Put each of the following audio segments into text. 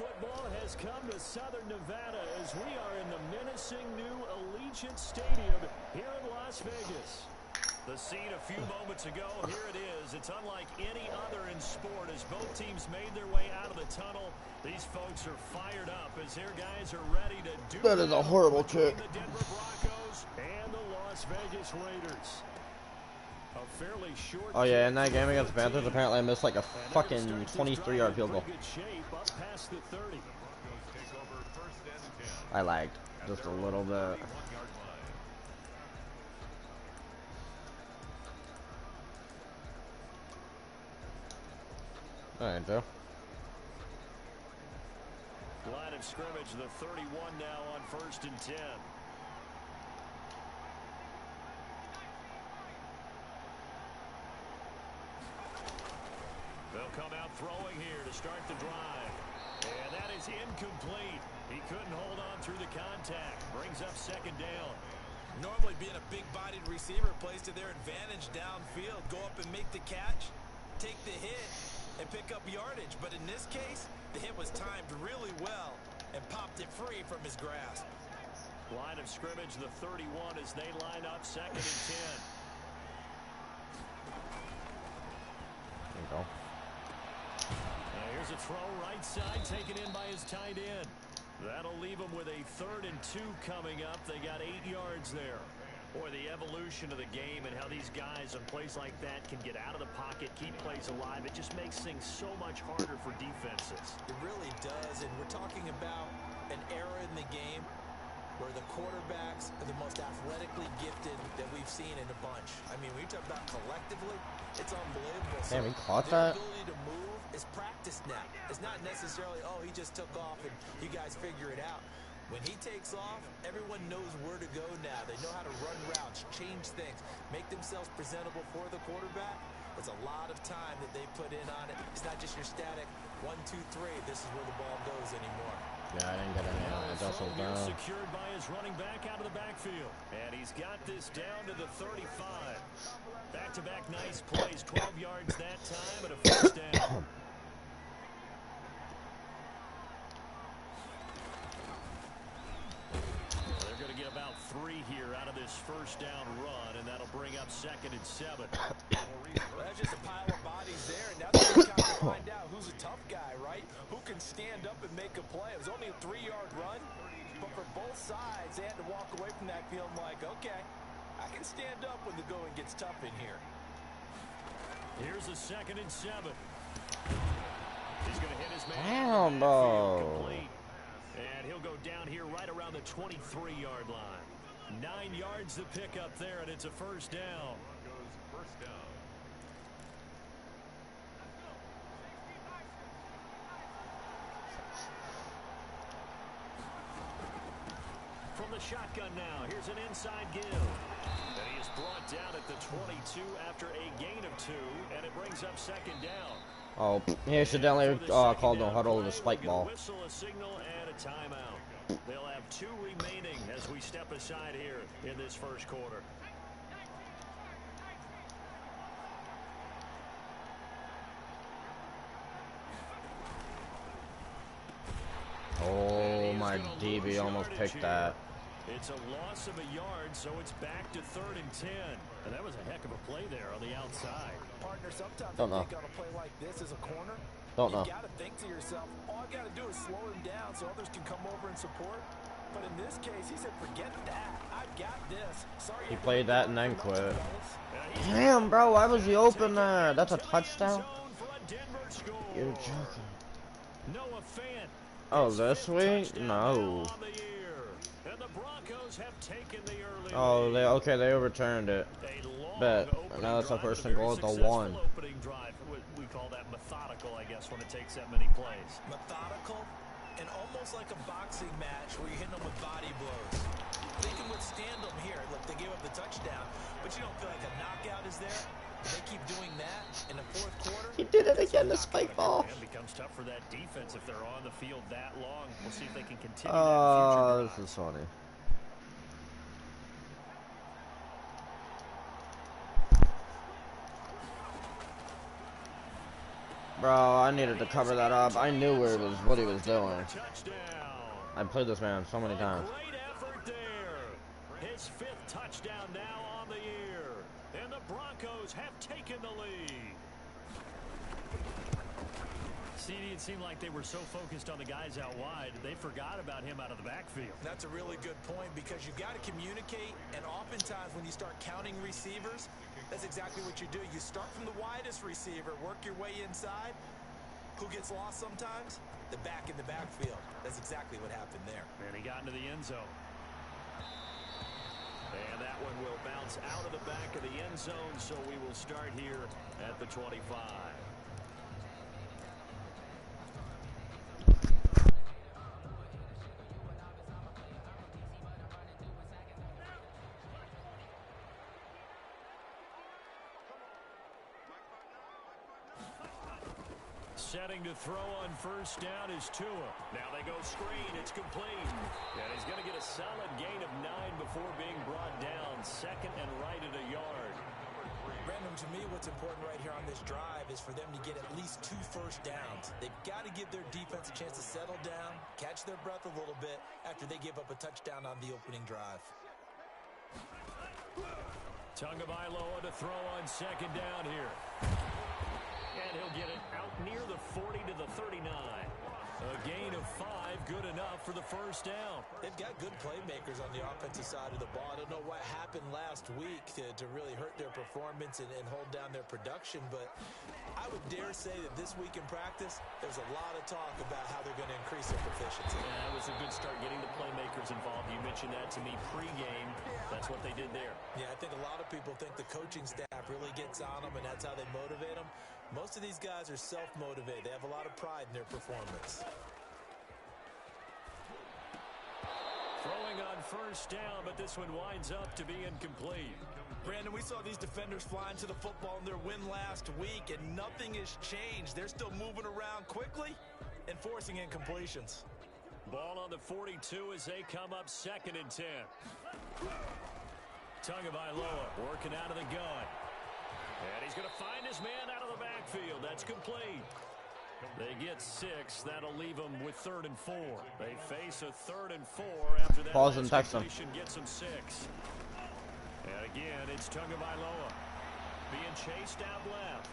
football has come to Southern Nevada as we are in the menacing new Allegiant Stadium here in Las Vegas. The scene a few moments ago, here it is. It's unlike any other in sport as both teams made their way out of the tunnel. These folks are fired up as their guys are ready to do that. Is a horrible kick. The Denver Broncos and the Las Vegas Raiders. A fairly short. Oh yeah, in that game against the Panthers, apparently I missed like a fucking 23-yard field goal. I lagged just a little bit. Alright, Joe. Line of scrimmage, the 31 now on 1st and 10. They'll come out throwing here to start the drive. And that is incomplete. He couldn't hold on through the contact. Brings up 2nd down. Normally being a big-bodied receiver plays to their advantage downfield. Go up and make the catch, take the hit, and pick up yardage. But in this case, the hit was timed really well and popped it free from his grasp. Line of scrimmage, the 31 as they line up 2nd and 10. There you go. Here's a throw right side taken in by his tight end. That'll leave him with a 3rd and 2 coming up. They got 8 yards there. Boy, the evolution of the game and how these guys on plays like that can get out of the pocket, keep plays alive. It just makes things so much harder for defenses. It really does, and we're talking about an era in the game where the quarterbacks are the most athletically gifted that we've seen in a bunch. I mean, when you talk about collectively, it's unbelievable. Damn, he caught that. Their ability to move is practiced now. It's not necessarily, oh, he just took off and you guys figure it out. When he takes off, everyone knows where to go now. They know how to run routes, change things, make themselves presentable for the quarterback. It's a lot of time that they put in on it. It's not just your static 1, 2, 3. This is where the ball goes anymore. Yeah, I didn't get any of it. That's all down. Secured by his running back out of the backfield. And he's got this down to the 35. Back-to-back nice plays. 12 yards that time and a 1st down. They're going to get about 3 here out of this 1st down run, and that'll bring up 2nd and 7. Well, that's just a pile of bodies there, and now they're trying to find out who's a tough guy, right? Who can stand up and make a play? It was only a 3-yard run, but for both sides, they had to walk away from that field like, okay, I can stand up when the going gets tough in here. Here's a 2nd and 7. He's going to hit his man. Damn, bro. And he'll go down here right around the 23-yard line. 9 yards to pick up there, and it's a 1st down. From the shotgun now, here's an inside give. And he is brought down at the 22 after a gain of 2, and it brings up 2nd down. Oh, he accidentally called no huddle with a spike ball. Whistle, a signal, and a timeout. They'll have 2 remaining as we step aside here in this 1st quarter. Oh, my DB almost picked that. It's a loss of a yard, so it's back to 3rd and 10. And that was a heck of a play there on the outside. Partner, sometimes Don't know. you think on a play like this as a corner, Don't know. you got to think to yourself, all I got to do is slow him down so others can come over and support. But in this case, he said, forget that. I got this. Sorry. He played that and then quit. Damn, bro, why was he open there? That's a touchdown? You're joking. Oh, this week? No. Oh, they overturned it. Bet. Now that's our 1st and goal at the 1. We call that methodical, I guess, when it takes that many plays. Methodical and almost like a boxing match where you're hitting them with body blows. They can withstand them here. Look, they gave up the touchdown, but you don't feel like a knockout is there. They keep doing that in the 4th quarter. He did it again, the spike ball. It becomes tough for that defense if they're on the field that long. We'll see if they can continue that in future drives. This is funny. Bro, I needed to cover that up. I knew where it was, what he was doing. I played this man so many times. Great effort there. His 5th touchdown now on the year. And the Broncos have taken the lead. CD, it seemed like they were so focused on the guys out wide, they forgot about him out of the backfield. That's a really good point because you've got to communicate, and oftentimes when you start counting receivers, that's exactly what you do. You start from the widest receiver, work your way inside. Who gets lost sometimes? The back in the backfield. That's exactly what happened there. And he got into the end zone. And that one will bounce out of the back of the end zone, so we will start here at the 25. Setting to throw on first down is Tua. Now they go screen. It's complete. And he's going to get a solid gain of 9 before being brought down. 2nd and right at a yard. Brandon, to me, what's important right here on this drive is for them to get at least 2 first downs. They've got to give their defense a chance to settle down, catch their breath a little bit after they give up a touchdown on the opening drive. Tagovailoa to throw on 2nd down here. And he'll get it out near the 40 to the 39. A gain of 5, good enough for the first down. They've got good playmakers on the offensive side of the ball. I don't know what happened last week to really hurt their performance and hold down their production, but I would dare say that this week in practice, there's a lot of talk about how they're going to increase their proficiency. Yeah, that was a good start getting the playmakers involved. You mentioned that to me pregame. That's what they did there. Yeah, I think a lot of people think the coaching staff really gets on them, and that's how they motivate them. Most of these guys are self-motivated. They have a lot of pride in their performance. Throwing on first down, but this one winds up to be incomplete. Brandon, we saw these defenders flying to the football in their win last week, and nothing has changed. They're still moving around quickly and forcing incompletions. Ball on the 42 as they come up 2nd and 10. Tagovailoa working out of the gun. And he's going to find his man out of the backfield. That's complete. They get 6. That'll leave them with 3rd and 4. They face a 3rd and 4 after that. Pause and text him. Gets them 6. And again, it's Tagovailoa being chased out left.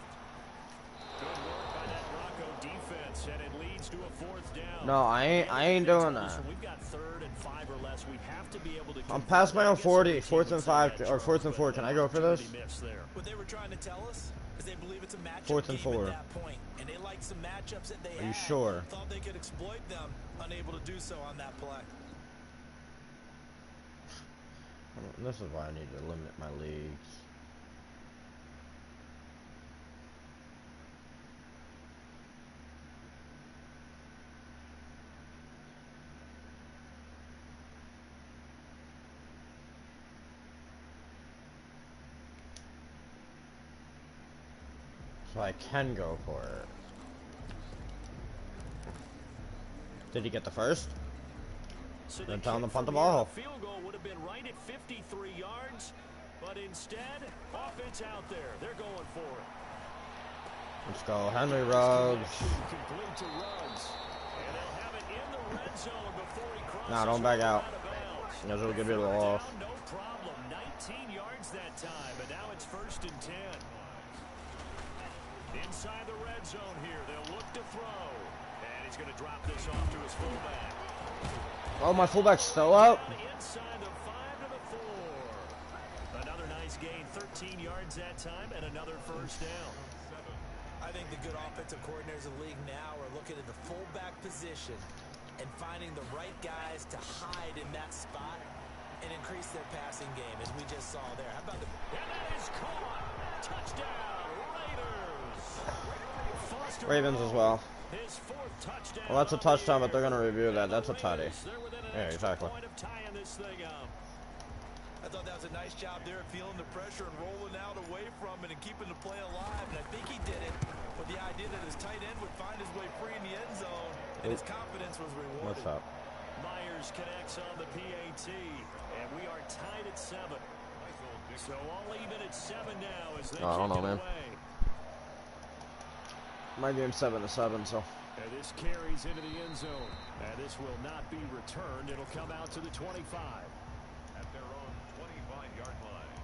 Good work by that Bronco defense, and it leads to a 4th down. No, I ain't doing that. We've got 3rd and 5 or less. We have to be able to. I'm past my own 40. 4th and 5 or 4th and 4. Can I go for this? What they were trying to tell us is they believe it's a matchup 4th and 4. at that point, and they like some matchups that they Are you had. sure? Thought they could exploit them, unable to do so on that play. This is why I need to limit my leagues. So I can go for it. Did he get the first? So then tell him to punt the ball. Field goal would have been right at 53 yards, but instead, offense out there. They're going for it. Let's go, Henry Ruggs. Complete to Ruggs. And they'll have it in the red zone before he crosses. Nah, don't back out. You guys will give you a little off. No problem. 19 yards that time, but now it's 1st and 10. Inside the red zone here, they'll look to throw. And he's going to drop this off to his fullback. Oh, my fullback's still out? Inside the 5 to the 4. Another nice gain, 13 yards that time, and another first down. I think the good offensive coordinators in the league now are looking at the fullback position and finding the right guys to hide in that spot and increase their passing game, as we just saw there. How about the... And that is caught. Touchdown, Raiders. Ravens as well. His 4th touchdown. Well, that's a touchdown, but they're going to review that. That's a tutty. Yeah, exactly. I thought that was a nice job there, feeling the pressure and rolling out away from it and keeping the play alive. And I think he did it with the idea that his tight end would find his way free in the end zone, and his confidence was rewarded. What's up? Myers connects on the PAT, and we are tied at 7. So all even at 7 now as they I don't know, man. away. My game's 7-7, so. And this carries into the end zone. And this will not be returned. It'll come out to the 25. At their own 25-yard line.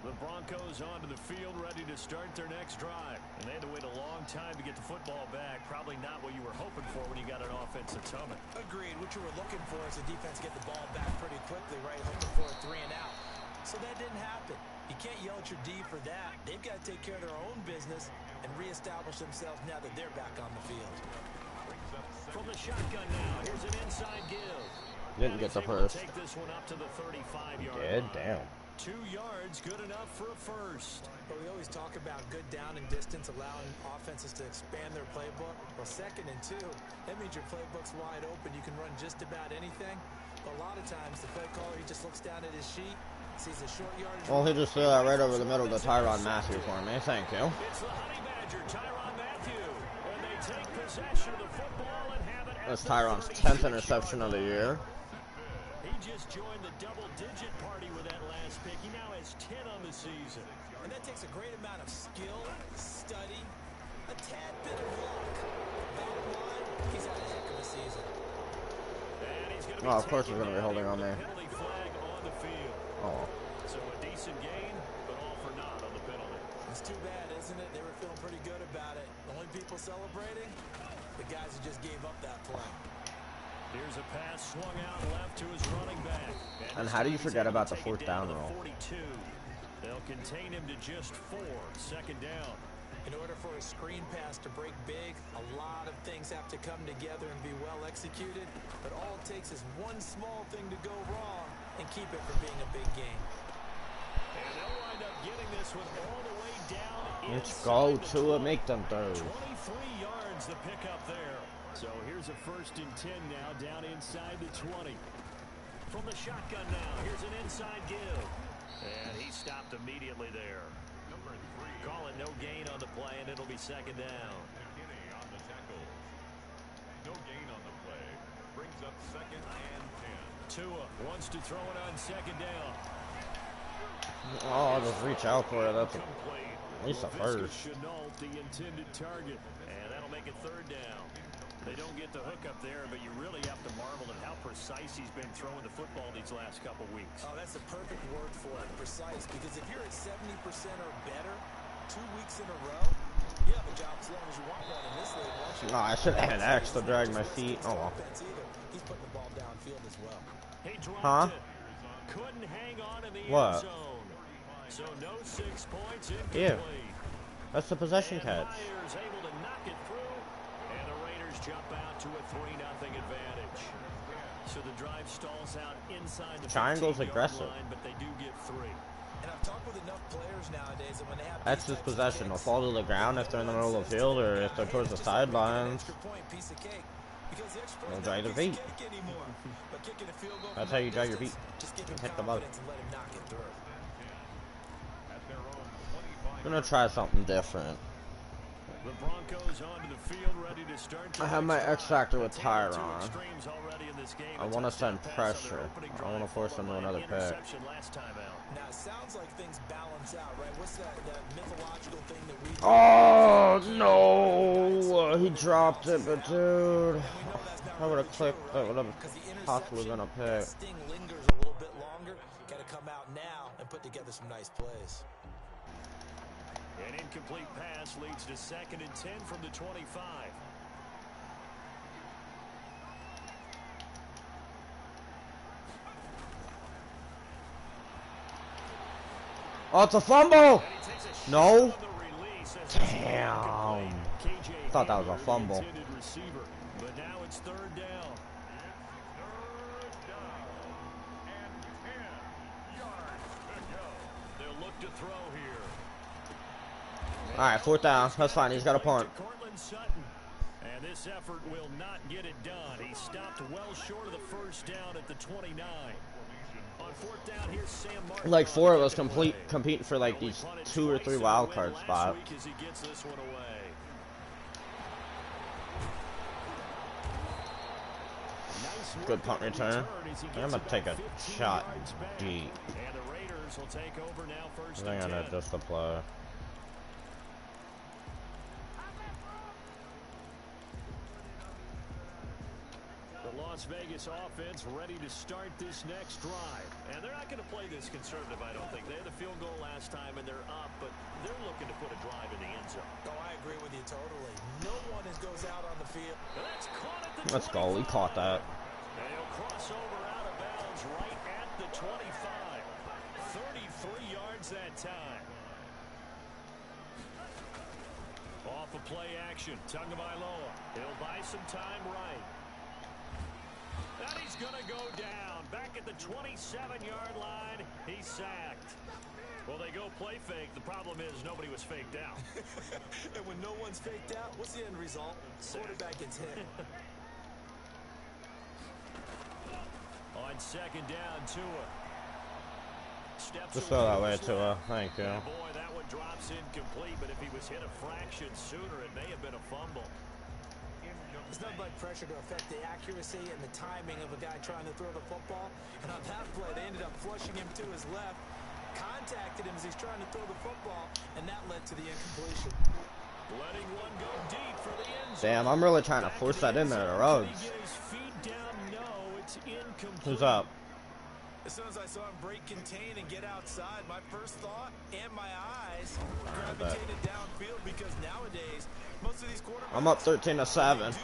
The Broncos onto the field, ready to start their next drive. And they had to wait a long time to get the football back. Probably not what you were hoping for when you got an offensive tumbling. Agreed. What you were looking for is the defense get the ball back pretty quickly, right? Hoping for a 3 and out. So that didn't happen. You can't yell at your D for that. They've got to take care of their own business and reestablish themselves now that they're back on the field. From the shotgun now, here's an inside give. Didn't get the first. Take this one up to the 35-yard Good, line. damn. 2 yards, good enough for a first. But we always talk about good down and distance, allowing offenses to expand their playbook. Well, 2nd and 2, that means your playbook's wide open. You can run just about anything. But a lot of times, the play caller, he just looks down at his sheet, sees a short yardage. Well, he just threw that right over the middle to Tyrann Mathieu for me. Thank you. It's the Honey Badger, Tyrann Mathieu. And they take possession of the football and have it. That's Tyrann's 10th interception of the year. He just joined the double-digit party with that last pick. He now has 10 on the season. And that takes a great amount of skill, study, a tad bit of luck. Bottom line, he's had a heck of a season. And he's going to be Oh, of course he's going to be holding on there. penalty flag on the field. Oh. So a decent gain, but all for naught on the penalty. It's too bad, isn't it? They were feeling pretty good about it. The only people celebrating, the guys who just gave up that play. Here's a pass swung out left to his running back. And how do you forget about the 4th down roll? 42. They'll contain him to just 4. 2nd down. In order for a screen pass to break big, a lot of things have to come together and be well executed. But all it takes is one small thing to go wrong and keep it from being a big game. And they'll wind up getting this one all the way down. Let's go to it. Make them throw. 23 yards the pickup there. So here's a 1st and 10 now, down inside the 20. From the shotgun now, here's an inside give. And he stopped immediately there. Number 3. Call it no gain on the play, and it'll be 2nd down. McKinney on the tackle. No gain on the play. Brings up 2nd and 10. Tua wants to throw it on 2nd down. Oh, I'll just reach out for it. That's Complete. at least a first. Chenault, the intended target. And that'll make it 3rd down. They don't get the hook up there, but you really have to marvel at how precise he's been throwing the football these last couple weeks. Oh, that's a perfect word for it, precise, because if you're at 70% or better 2 weeks in a row, you have a job as long as you want one in this league, won't you? No, I should have had an X to drag my feet. Oh, well. He's putting the ball downfield as well. He dropped Huh? it. Couldn't hang on in the What? end zone. So no 6 points, Yeah. incomplete. That's the possession And catch. Myers able to knock it through, and the Raiders jump out to a 3-0 advantage. So the drive stalls out inside the Triangle's 15-yard aggressive. line, but they do get 3. And I've talked with enough players nowadays that when they have That's these his types of possession. They'll kicks, fall to the ground if they're in the middle of the field or if they're towards the sidelines. extra point, piece of cake, because the extra They'll point's drag not a their piece of feet. cake anymore. But kicking a field goal That's from how you that drag your distance, feet. just give him Hit the ball. confidence and let him knock it through. At their own 25. I'm gonna try something different. The Broncos onto the field, ready to start. I have my X factor with Two Tyrann. extremes already in this game. I A want to touchdown send pass on their pressure. opening I want to drive, force him to followed by another an pick. interception last time out. Now, it sounds like things balance out, right? What's that mythological thing that we do? Oh no! He dropped it, but dude, And we know that's not I would have really clicked. true, That right? would have Because the possibly been a interception, that pick. sting lingers a little bit longer. Got to come out now and put together some nice plays. An incomplete pass leads to 2nd and 10 from the 25. Oh, it's a fumble! And he takes a shot No. on the release as it's Damn. incomplete. KJ Thought that was a Hamler, the fumble. intended receiver. But now it's 3rd down. They'll look to throw here. Alright, 4th down. That's fine. He's got a punt. Cortland Sutton. And this effort will not get it done. He stopped well short of the 1st down at the 29. On 4th down, here's Sam Martin. Like 4 of us competing for like these 2 or 3 wild card spots. As he gets this one away. Nice Good punt return. I'm gonna take a shot deep. And the Raiders Vegas will take over now, first I think and I 10. need just the play. The Las Vegas offense ready to start this next drive. And they're not going to play this conservative, I don't think. They had the field goal last time, and they're up, but they're looking to put a drive in the end zone. Oh, I agree with you totally. No one goes out on the field. That's caught at the Let's go. We caught that. And he'll cross over out of bounds right at the 25. 33 yards that time. Off of play action. Tagovailoa. He'll buy some time right. And he's going to go down. Back at the 27-yard line. He's sacked. Well, they go play fake. The problem is nobody was faked out. And when no one's faked out, what's the end result? Quarterback gets hit. On second down, Tua. Steps Just throw that way, Tua. Thank you. Yeah, boy, that one drops incomplete, but if he was hit a fraction sooner, it may have been a fumble. There's nothing like pressure to affect the accuracy and the timing of a guy trying to throw the football. And on that play, they ended up flushing him to his left, contacted him as he's trying to throw the football, and that led to the incompletion. Letting one go deep for the end zone. Damn, I'm really trying to force that in there. The Ruggs. Who's up? As soon as I saw him break contain and get outside, my first thought and my eyes gravitated downfield because nowadays, most of these quarterbacks, I'm up 13-7. do that,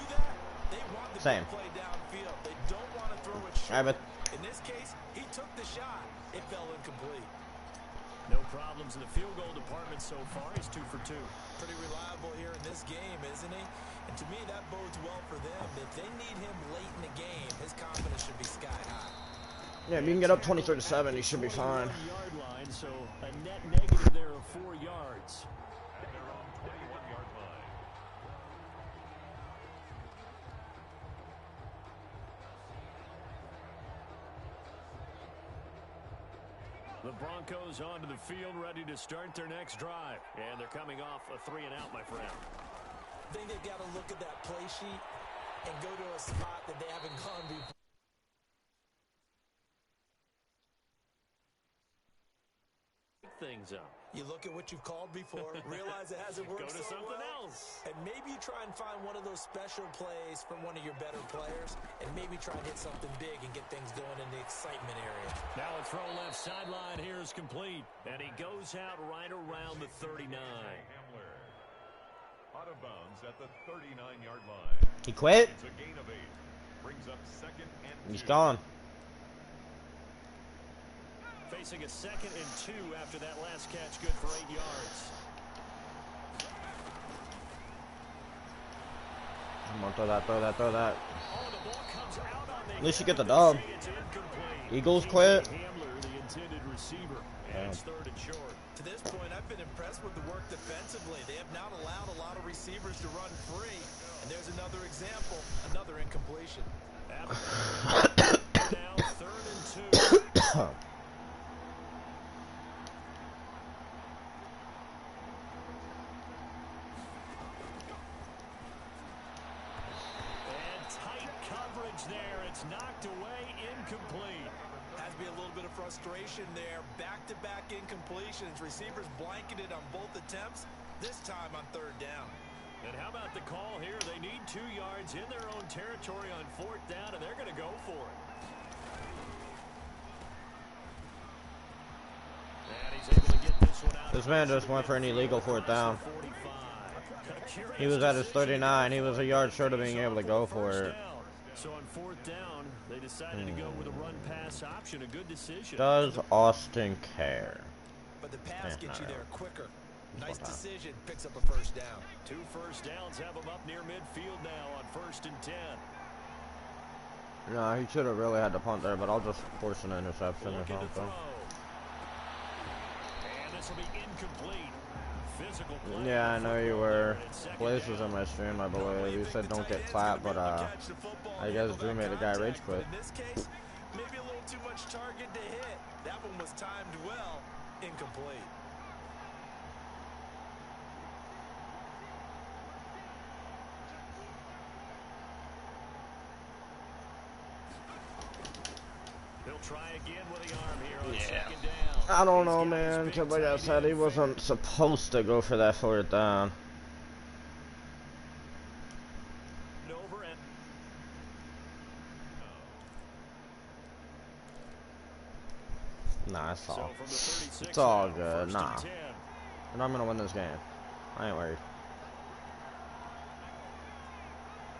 they want the Same. play downfield. They don't want to throw it short. But In this case, he took the shot. It fell incomplete. No problems in the field goal department so far. He's 2 for 2. Pretty reliable here in this game, isn't he? And to me, that bodes well for them. If they need him late in the game, his confidence should be sky high. yeah, if you can get up 23-7, you should be fine. Yard line, so a net negative there of 4 yards. And they're on 21-yard line. The Broncos onto the field, ready to start their next drive. And they're coming off a 3-and-out, my friend. I think they've got to look at that play sheet and go to a spot that they haven't gone before. Things up. You look at what you've called before, realize it hasn't worked Go to so something well, else. and maybe you try and find one of those special plays from one of your better players, and maybe try and hit something big and get things going in the excitement area. Now a throw left sideline here is complete, and he goes out right around the 39. Hamler out of bounds at the 39-yard line. He quit. It's a gain of 8. Brings up second and 2. He's gone. Facing a 2nd and 2 after that last catch, good for 8 yards. Come on, throw that. Oh, the ball comes out on the At least you get the dub. It's incomplete. Eagles quit. Hamler, the intended receiver. And it's 3rd and short. To this point, I've been impressed with the work defensively. They have not allowed a lot of receivers to run free. And there's another example, another incompletion. Now 3rd and 2. There, it's knocked away, incomplete. Has to be a little bit of frustration there. Back-to-back incompletions. Receivers blanketed on both attempts, this time on 3rd down. And how about the call here? They need 2 yards in their own territory on 4th down, and they're going to go for it. And he's able to get this one out. This man just went for an illegal 4th down. He was at his 39. He was a yard short of being able to go for it. So on 4th down, they decided to go with a run-pass option. A good decision. Does Austin care? But the pass gets you there quicker. Nice Okay. decision. Picks up a 1st down. 2 first downs have him up near midfield now on 1st and 10. No, he should have really had to punt there, but I'll just force an interception or Looking to throw. something. And this will be incomplete. Physical play. Yeah, I know you were. Blaze was on my stream, I believe. You said don't get clapped, but I guess Drew made a guy rage quit. In this case, maybe a little too much target to hit. That one was timed well. Incomplete. He'll try again with the arm here on second down. I don't know, man, because like I said, he wasn't supposed to go for that 4th down. Over and Nah, it's all. so from the 36 It's all now, good. 1st Nah. and 10. And I'm gonna win this game. I ain't worried.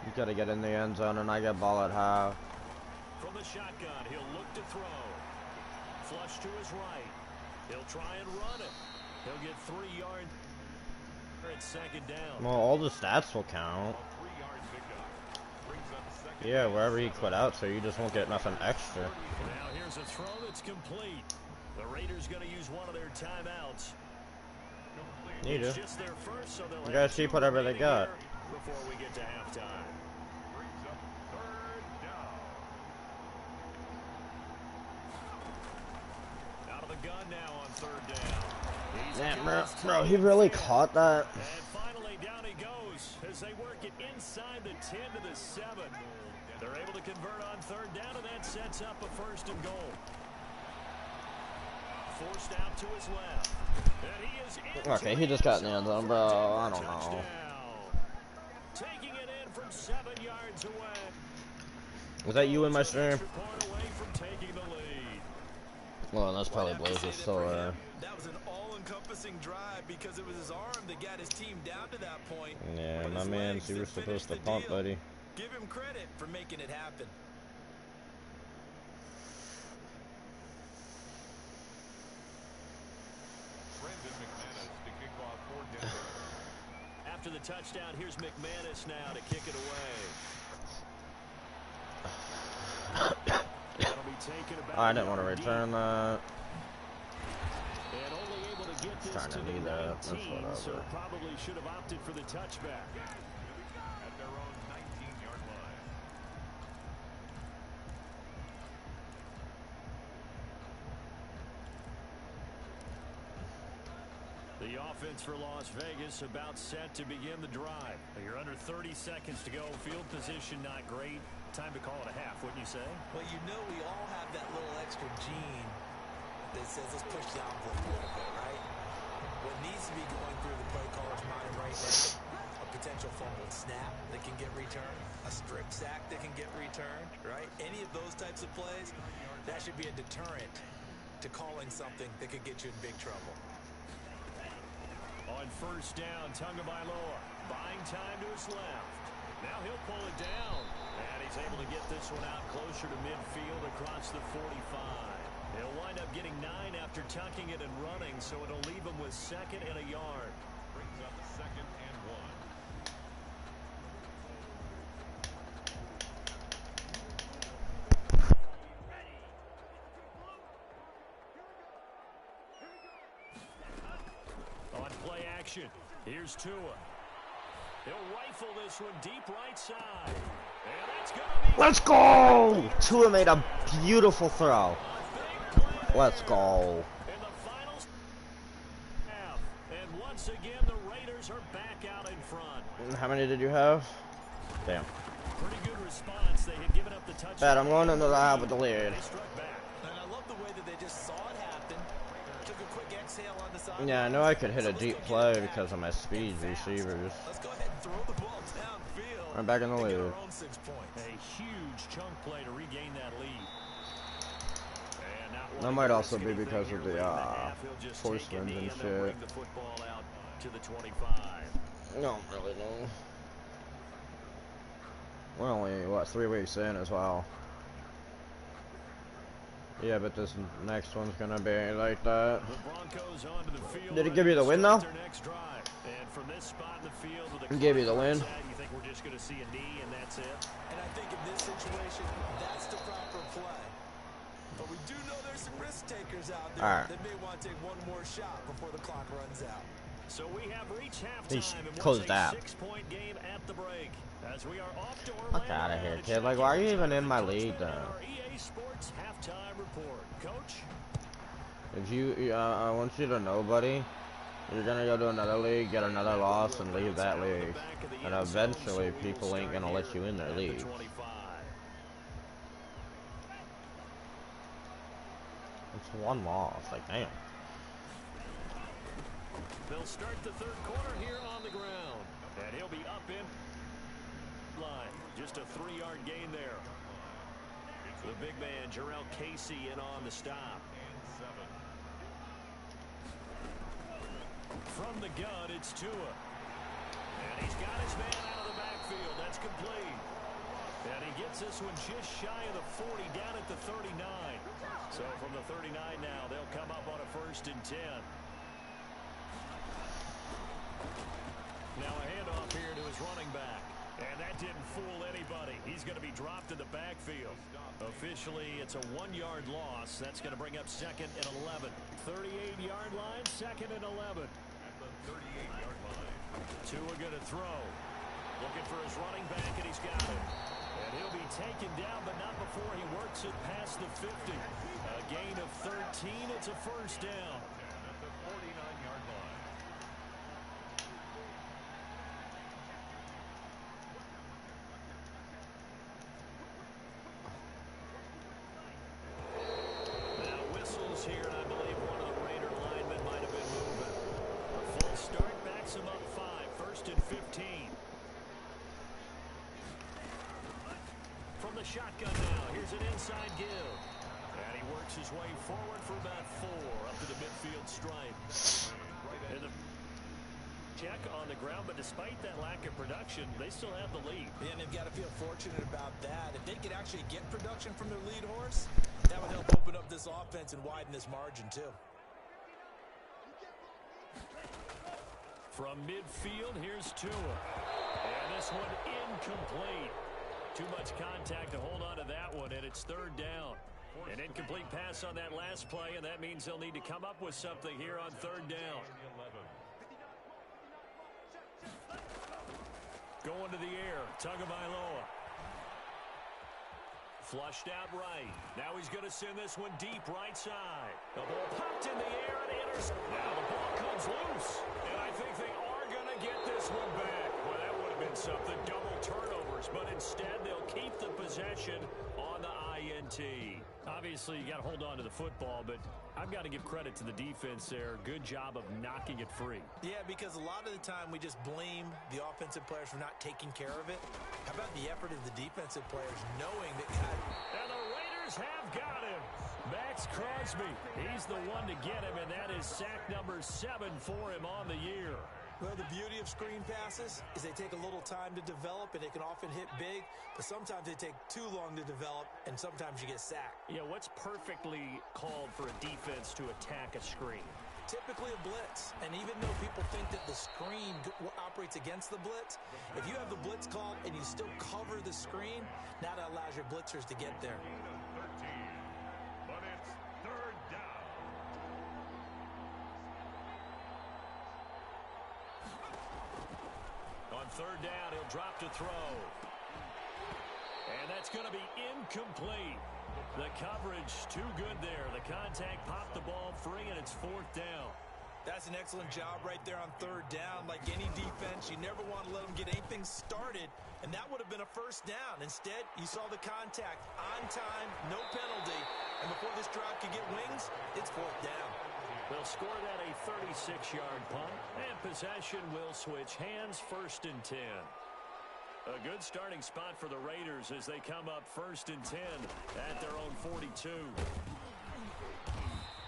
You gotta get in the end zone, and I get ball at half. From the shotgun, he'll look to throw. Flush to his right. He'll try and run it. He'll get 3 yards. At second down. Well, all the stats will count. Yeah, wherever he quit out, so you just won't get nothing extra. Now here's a throw that's complete. The Raiders going to use one of their timeouts. You do. It's just their first, so they'll You gotta keep whatever they got. before we get to halftime. Brings up 3rd down. Out of the gun now on 3rd down. Damn, bro, he really caught that. And finally down he goes as they work it inside the 10 to the 7. They're able to convert on 3rd down, and that sets up a 1st and goal. Forced out to his left. And he is Okay, he just got in the end zone, bro. I don't know. Taking it in from 7 yards away. Was that you in my stream? Extra point away from taking the lead. Well, that's probably Blazers still there. That was an all-encompassing drive because it was his arm that got his team down to that point. Yeah, But my his man, legs you were that supposed to finished the pump, deal. buddy. Give him credit for making it happen. Brandon McManus to kick off for Denver. After the touchdown, here's McManus now to kick it away. That'll be taken about I didn't want to return that. And only able to get this Trying to to the do that. That's 19, so whatever. probably should have opted for the touchback. At their own 19-yard line. The offense for Las Vegas about set to begin the drive. You're under 30 seconds to go. Field position not great. Time to call it a half, wouldn't you say? Well, you know we all have that little extra gene that says let's push the envelope a little bit, right? What needs to be going through the play caller's mind right now, a potential fumbled snap that can get returned, a strip sack that can get returned, right? Any of those types of plays, that should be a deterrent to calling something that could get you in big trouble. On 1st down, Tagovailoa buying time to his left. Now he'll pull it down. And he's able to get this one out closer to midfield across the 45. He'll wind up getting 9 after tucking it and running, so it'll leave him with 2nd and a yard. Brings up 2nd and 1. On play action, here's Tua. He'll rifle this one deep right side. And that's gonna be... Let's go! Tua made a beautiful throw. Let's go. In the final half. And once again, the Raiders are back out in front. How many did you have? Damn. Pretty good response. They had given up the touchdown. Bad, I'm going into the half with the lead. They struck back. And I love the way that they just saw it happen, took a quick exhale on the side. Yeah, I know I could hit a deep play because of my speed receivers. Let's go ahead and throw the ball downfield. I'm back in the and get lead. our own 6 points. A huge chunk play to regain that lead. And not That wanting might to also risk be anything because here of late the, in half. He'll just force take a winds knee and and then bring shit. the football out to the 25. No, really no. We're only, what, 3 weeks in as well. Yeah, but this next one's gonna be like that. The Broncos onto the field. Did it give you the win, though? Their next drive. And from this spot in the field with It gave you the win. You think we're just going to see a knee and that's it? And I think in this situation, that's the proper play. But we do know there's some risk takers out there Alright. that may want to take one more shot before the clock runs out. So we have reached He's halftime and closed a out. 6-point game at the break. As we are off to Fuck Orlando. outta here, to kid. check Like, why are you in even in my with league, Coach Ben though? and our EA Sports halftime report. Coach? If you, I want you to know, buddy, you're gonna go to another league, get another loss, and leave that league. And eventually, people ain't gonna let you in their league. It's one loss. Like, damn. They'll start the third quarter here on the ground. And he'll be up in line. Just a 3-yard gain there. The big man, Jarrell Casey, in on the stop. From the gun, it's Tua. And he's got his man out of the backfield. That's complete. And he gets this one just shy of the 40, down at the 39. So from the 39 now, they'll come up on a 1st and 10. Now a handoff here to his running back. And that didn't fool anybody. He's going to be dropped in the backfield. Officially, it's a 1-yard loss. That's going to bring up 2nd and 11. 38-yard line, 2nd and 11. At the 38-yard line. Tua going to throw. Looking for his running back, and he's got it. And he'll be taken down, but not before he works it past the 50. A gain of 13. It's a 1st down. At the 49-yard line. Here, and I believe one of the Raider linemen might have been moving. A full start backs him up 5. 1st and 15. From the shotgun now, here's an inside give. And he works his way forward for about 4 up to the midfield stripe. And the check on the ground, but despite that lack of production, they still have the lead. And they've got to feel fortunate about that. If they could actually get production from their lead horse, that would help open up this offense and widen this margin, too. From midfield, here's Tua. And this one incomplete. Too much contact to hold on to that one, and it's 3rd down. An incomplete pass on that last play, and that means they'll need to come up with something here on 3rd down. Going to the air, Tagovailoa. Flushed out right. Now he's going to send this one deep right side. The ball popped in the air and enters. Now the ball comes loose. And I think they are going to get this one back. Well, that would have been something. Double turnovers. But instead, they'll keep the possession on the INT. Obviously, you got to hold on to the football, but I've got to give credit to the defense there. Good job of knocking it free. Yeah, because a lot of the time we just blame the offensive players for not taking care of it. How about the effort of the defensive players knowing that... And the Raiders have got him. Max Crosby. He's the one to get him, and that is sack number 7 for him on the year. Well, the beauty of screen passes is they take a little time to develop, and they can often hit big, but sometimes they take too long to develop, and sometimes you get sacked. Yeah, what's perfectly called for a defense to attack a screen? Typically a blitz, and even though people think that the screen operates against the blitz, if you have the blitz called and you still cover the screen, now that allows your blitzers to get there. 13, but it's 3rd down. On 3rd down, he'll drop to throw. And that's going to be incomplete. The coverage too good there. The contact popped the ball free, and it's 4th down. That's an excellent job right there on 3rd down. Like any defense, you never want to let them get anything started, and that would have been a 1st down. Instead, you saw the contact on time, no penalty, and before this drive could get wings, it's 4th down. They'll score that a 36-yard punt, and possession will switch hands. 1st and 10. A good starting spot for the Raiders as they come up 1st and 10 at their own 42.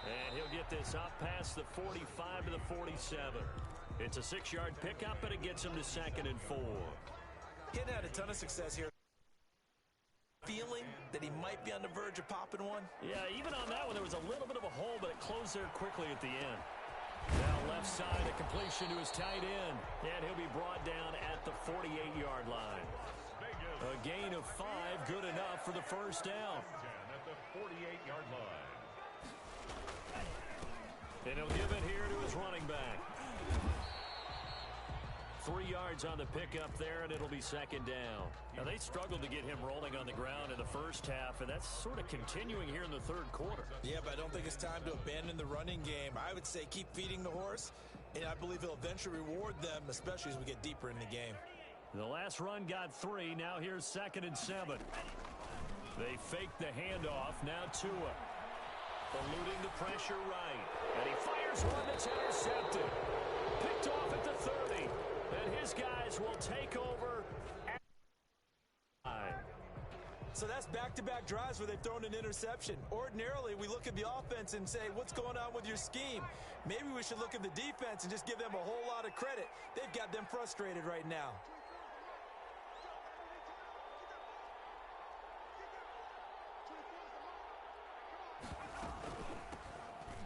And he'll get this up past the 45 to the 47. It's a 6-yard pickup, but it gets him to 2nd and 4. Getting had a ton of success here. Feeling that he might be on the verge of popping one? Yeah, even on that one, there was a little bit of a hole, but it closed there quickly at the end. Now left side, a completion to his tight end. And he'll be brought down at the 48-yard line. A gain of 5, good enough for the 1st down. At the 48-yard line. And he'll give it here to his running back. 3 yards on the pickup there, and it'll be 2nd down. Now, they struggled to get him rolling on the ground in the first half, and that's sort of continuing here in the 3rd quarter. Yeah, but I don't think it's time to abandon the running game. I would say keep feeding the horse, and I believe he'll eventually reward them, especially as we get deeper in the game. The last run got 3. Now here's 2nd and 7. They fake the handoff. Now Tua. Eluding the pressure right. And he fires one that's intercepted. Picked off at the 30. And his guys will take over at So that's back-to-back drives where they've thrown an interception. Ordinarily, we look at the offense and say, what's going on with your scheme? Maybe we should look at the defense and just give them a whole lot of credit. They've got them frustrated right now.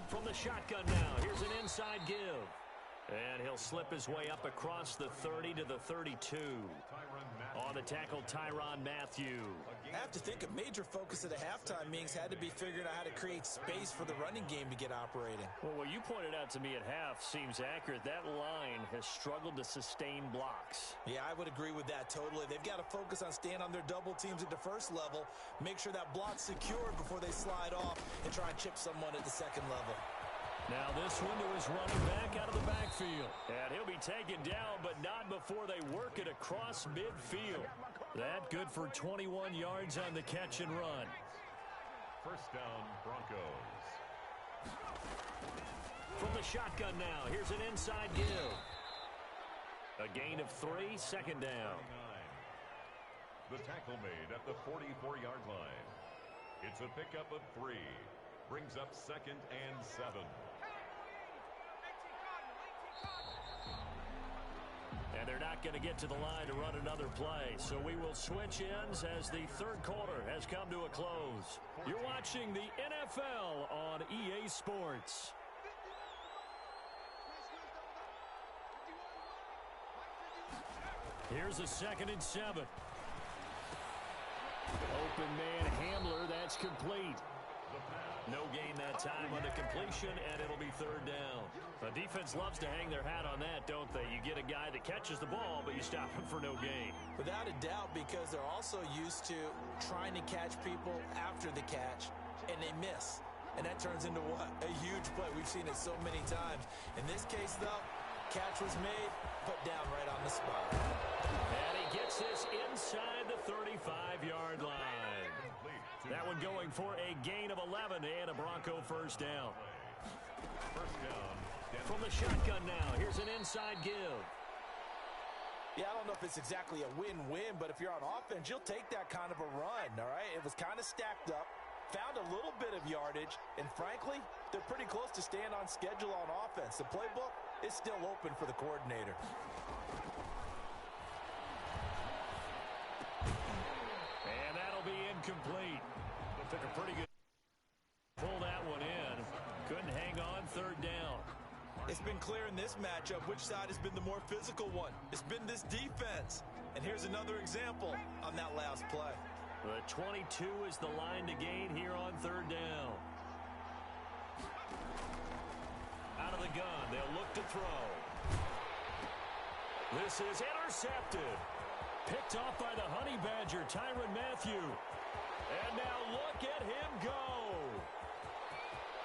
From the shotgun now, here's an inside give. And he'll slip his way up across the 30 to the 32. On the tackle, Tyrann Mathieu. I have to think a major focus of the halftime meetings had to be figuring out how to create space for the running game to get operating. Well, what you pointed out to me at half seems accurate. That line has struggled to sustain blocks. Yeah, I would agree with that totally. They've got to focus on staying on their double teams at the first level, make sure that block's secured before they slide off and try and chip someone at the second level. Now this window is running back out of the backfield. And he'll be taken down, but not before they work it across midfield. That good for 21 yards on the catch and run. First down, Broncos. From the shotgun now, here's an inside give. A gain of 3, second down. The tackle made at the 44-yard line. It's a pickup of 3. Brings up second and 7. And they're not going to get to the line to run another play. So we will switch ends as the third quarter has come to a close. You're watching the NFL on EA Sports. Here's a 2nd and 7. Open man Hamler, that's complete. No gain that time on the completion, and it'll be third down. The defense loves to hang their hat on that, don't they? You get a guy that catches the ball, but you stop him for no gain. Without a doubt, because they're also used to trying to catch people after the catch, and they miss. And that turns into what? A huge play. We've seen it so many times. In this case, though, catch was made, put down right on the spot. And he gets this inside the 35-yard line. That one going for a gain of 11 and a Bronco first down. From the shotgun now, here's an inside give. Yeah, I don't know if it's exactly a win-win, but if you're on offense, you'll take that kind of a run, all right? It was kind of stacked up, found a little bit of yardage, and frankly, they're pretty close to staying on schedule on offense. The playbook is still open for the coordinator. And that'll be incomplete. Took a pretty good pull that one in. Couldn't hang on, third down. It's been clear in this matchup which side has been the more physical one. It's been this defense. And here's another example on that last play. The 22 is the line to gain here on third down. Out of the gun, they'll look to throw. This is intercepted. Picked off by the Honey Badger, Tyrann Mathieu. And now look at him go.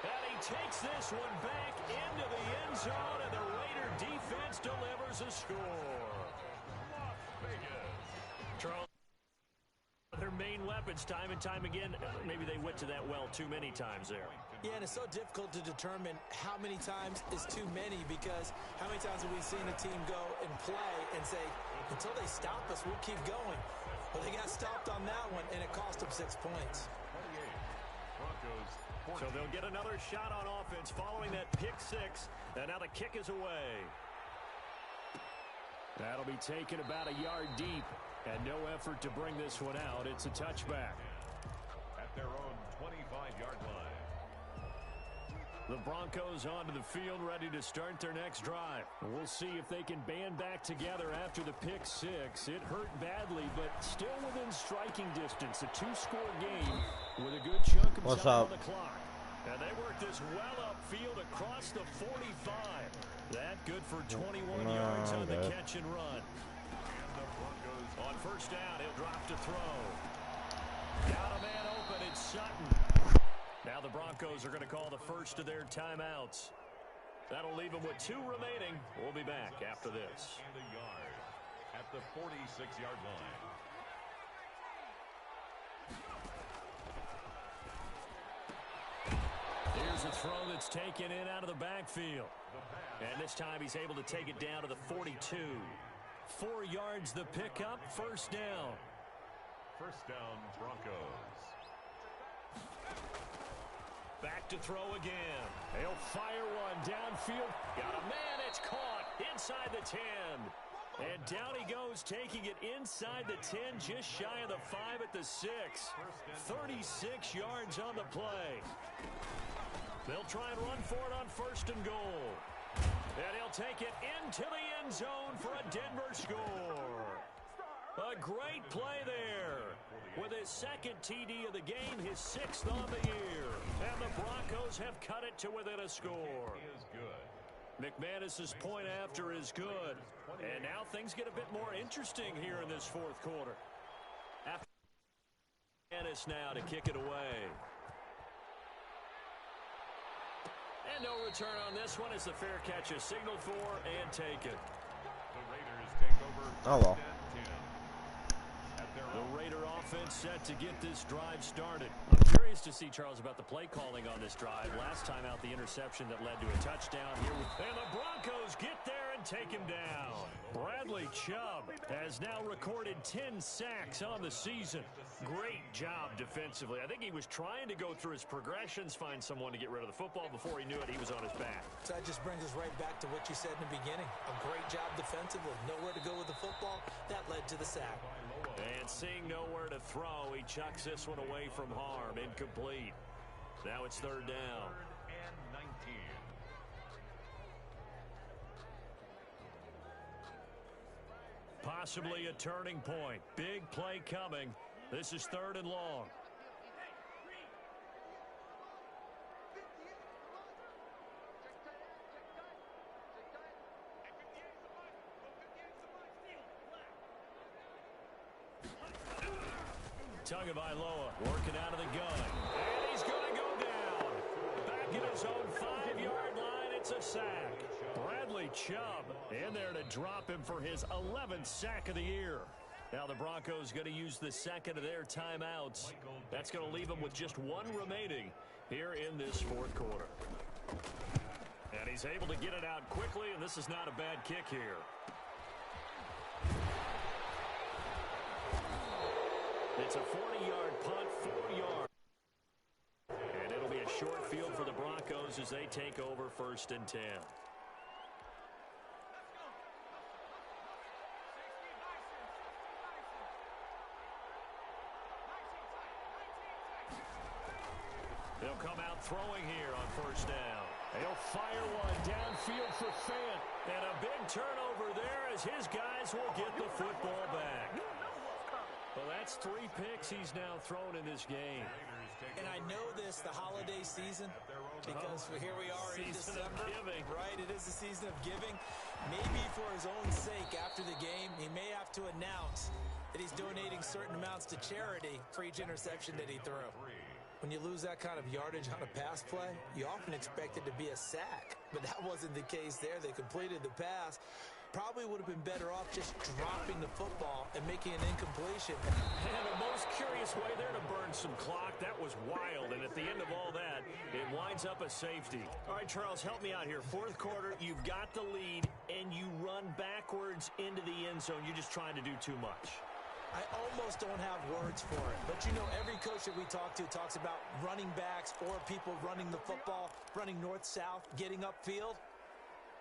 And he takes this one back into the end zone, and the Raider defense delivers a score. Las Vegas. Charles, their main weapons time and time again. Maybe they went to that well too many times there. Yeah, and it's so difficult to determine how many times is too many, because how many times have we seen a team go and play and say, until they stop us, we'll keep going. Well, they got stopped on that one, and it cost them 6 points. So they'll get another shot on offense following that pick 6, and now the kick is away. That'll be taken about a yard deep, and no effort to bring this one out. It's a touchback. At their own 25-yard line. The Broncos onto the field, ready to start their next drive. We'll see if they can band back together after the pick 6. It hurt badly, but still within striking distance. A 2-score game with a good chunk of time on the clock. And they work this well upfield across the 45. That good for 21 yards on the catch and run. And the Broncos on first down, he'll drop to throw. Got a man open, it's Sutton. Now the Broncos are going to call the first of their timeouts. That'll leave them with 2 remaining. We'll be back after this. and a yard at the 46-yard line. throw that's taken in out of the backfield. And this time he's able to take it down to the 42. 4 yards the pickup, first down. First down, Broncos. Back to throw again. He'll fire one downfield. Got a man, it's caught inside the 10. And down he goes, taking it inside the 10, just shy of the 5 at the 6. 36 yards on the play. They'll try and run for it on first and goal. And he'll take it into the end zone for a Denver score. A great play there. With his second TD of the game, his 6th on the year. And the Broncos have cut it to within a score. McManus's point after is good. And now things get a bit more interesting here in this fourth quarter. After McManus now to kick it away. And no return on this one as the fair catch is signaled for and taken. The Raiders take over. Oh, well. The Raider offense set to get this drive started. I'm curious to see, Charles, about the play calling on this drive. Last time out, the interception that led to a touchdown here. And the Broncos get there and take him down. Bradley Chubb has now recorded 10 sacks on the season. Great job defensively. I think he was trying to go through his progressions, find someone to get rid of the football. Before he knew it, he was on his back. So that just brings us right back to what you said in the beginning. A great job defensively. Nowhere to go with the football. That led to the sack. And seeing nowhere to throw, he chucks this one away from harm. Incomplete. Now it's third down. And 19. Possibly a turning point. Big play coming. This is third and long. Tagovailoa working out of the gun. And he's going to go down. Back at his own 5-yard line, it's a sack. Bradley Chubb in there to drop him for his 11th sack of the year. Now the Broncos going to use the second of their timeouts. That's going to leave them with just one remaining here in this fourth quarter. And he's able to get it out quickly, and this is not a bad kick here. It's a 40-yard punt, 4 yards. And it'll be a short field for the Broncos as they take over first and 10. They'll come out throwing here on first down. They'll fire one downfield for Fant. And a big turnover there as his guys will get the football back. Well, that's 3 picks he's now thrown in this game. And I know this, the holiday season, because here we are in December. Right, it is the season of giving. Maybe for his own sake after the game, he may have to announce that he's donating certain amounts to charity for each interception that he threw. When you lose that kind of yardage on a pass play, you often expect it to be a sack. But that wasn't the case there. They completed the pass. Probably would have been better off just dropping the football and making an incompletion. And the most curious way there to burn some clock. That was wild. And at the end of all that, it winds up a safety. All right, Charles, help me out here. Fourth quarter, you've got the lead, and you run backwards into the end zone. You're just trying to do too much. I almost don't have words for it. But, you know, every coach that we talk to talks about running backs or people running the football, running north-south, getting upfield.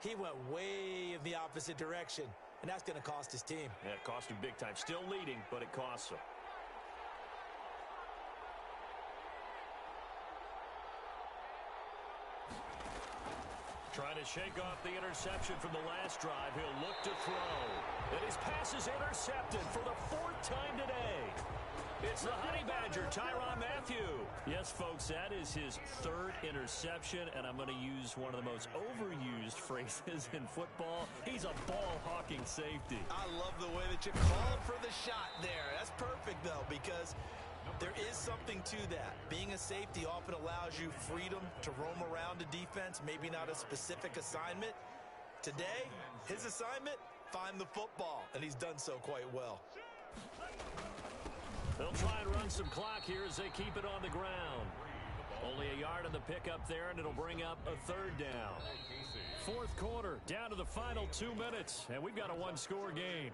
He went way in the opposite direction, and that's going to cost his team. Yeah, it cost him big time. Still leading, but it costs him. Trying to shake off the interception from the last drive. He'll look to throw. And his pass is intercepted for the 4th time today. It's the Honey Badger, Tyrann Mathieu. Yes, folks, that is his 3rd interception, and I'm going to use one of the most overused phrases in football. He's a ball-hawking safety. I love the way that you called for the shot there. That's perfect, though, because there is something to that. Being a safety often allows you freedom to roam around a defense, maybe not a specific assignment. Today, his assignment, find the football, and he's done so quite well. They'll try and run some clock here as they keep it on the ground. Only a yard on the pickup there, and it'll bring up a third down. Fourth quarter, down to the final 2 minutes, and we've got a one-score game.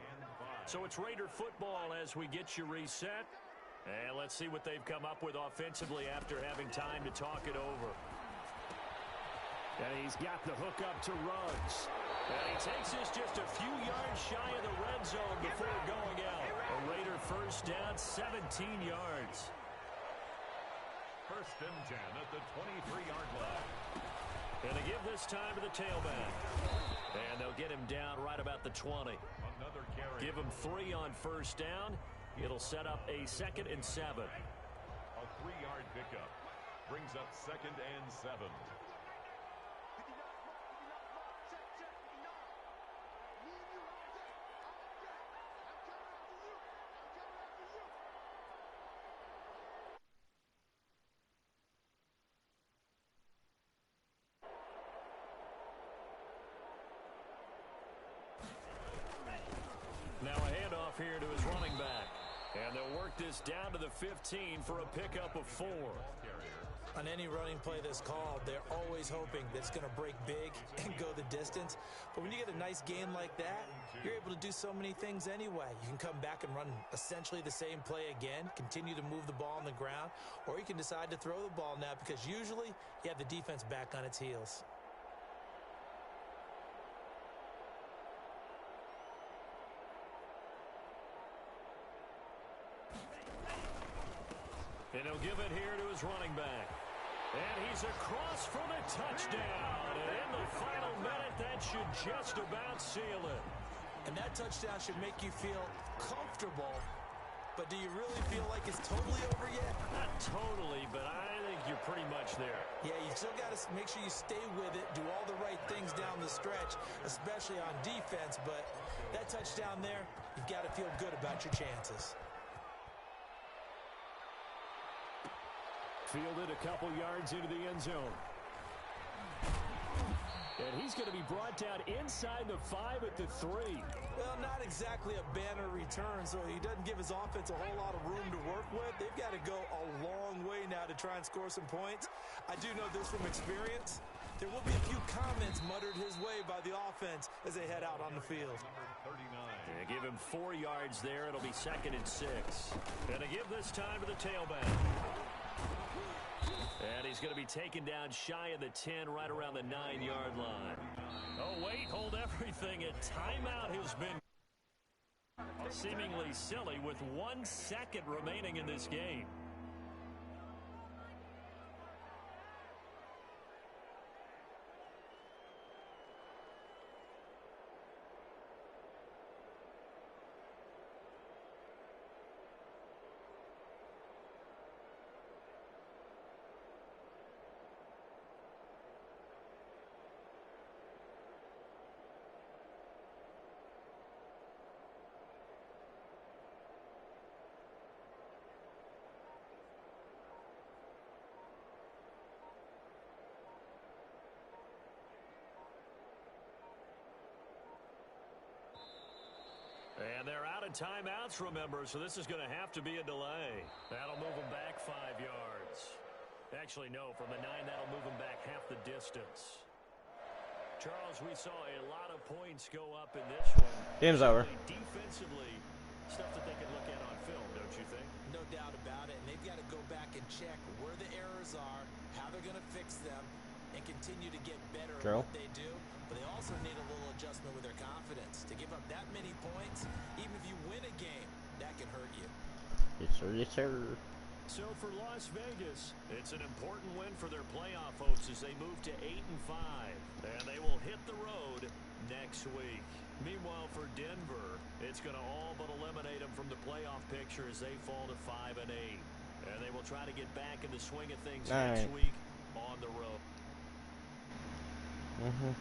So it's Raider football as we get you reset. And let's see what they've come up with offensively after having time to talk it over. And he's got the hook up to Ruggs. And he takes us just a few yards shy of the red zone before going out. A Raider first down, 17 yards. First and 10 at the 23-yard line. And they give this time to the tailback. And they'll get him down right about the 20. Another carry. Give him 3 on first down. It'll set up a 2nd and 7. A 3-yard pickup brings up 2nd and 7. Now a handoff here to his running back. And they'll work this down to the 15 for a pickup of 4. On any running play that's called, they're always hoping that it's going to break big and go the distance. But when you get a nice gain like that, you're able to do so many things anyway. You can come back and run essentially the same play again, continue to move the ball on the ground, or you can decide to throw the ball now because usually you have the defense back on its heels. And he'll give it here to his running back. And he's across for the touchdown. And in the final minute, that should just about seal it. And that touchdown should make you feel comfortable. But do you really feel like it's totally over yet? Not totally, but I think you're pretty much there. Yeah, you still got to make sure you stay with it, do all the right things down the stretch, especially on defense. But that touchdown there, you've got to feel good about your chances. Fielded a couple yards into the end zone. And he's going to be brought down inside the 5 at the 3. Well, not exactly a banner return, so he doesn't give his offense a whole lot of room to work with. They've got to go a long way now to try and score some points. I do know this from experience. There will be a few comments muttered his way by the offense as they head out on the field. They give him 4 yards there. It'll be 2nd and 6. And they give this time to the tailback. And he's going to be taken down shy of the 10, right around the 9-yard line. Oh, wait, hold everything. A timeout has been seemingly silly with 1 second remaining in this game. And they're out of timeouts, remember, so this is going to have to be a delay. That'll move them back 5 yards. Actually, no, from the 9, that'll move them back half the distance. Charles, we saw a lot of points go up in this one. Game's over. Defensively, stuff that they can look at on film, don't you think? No doubt about it, and they've got to go back and check where the errors are, how they're going to fix them, and continue to get better at what they do. But they also need a little adjustment with their confidence. To give up that many points, even if you win a game, that can hurt you. Yes, sir. Yes, sir. So for Las Vegas, it's an important win for their playoff hopes as they move to 8-5. And they will hit the road next week. Meanwhile, for Denver, it's going to all but eliminate them from the playoff picture as they fall to 5-8. And they will try to get back in the swing of things next week on the road. Mm-hmm.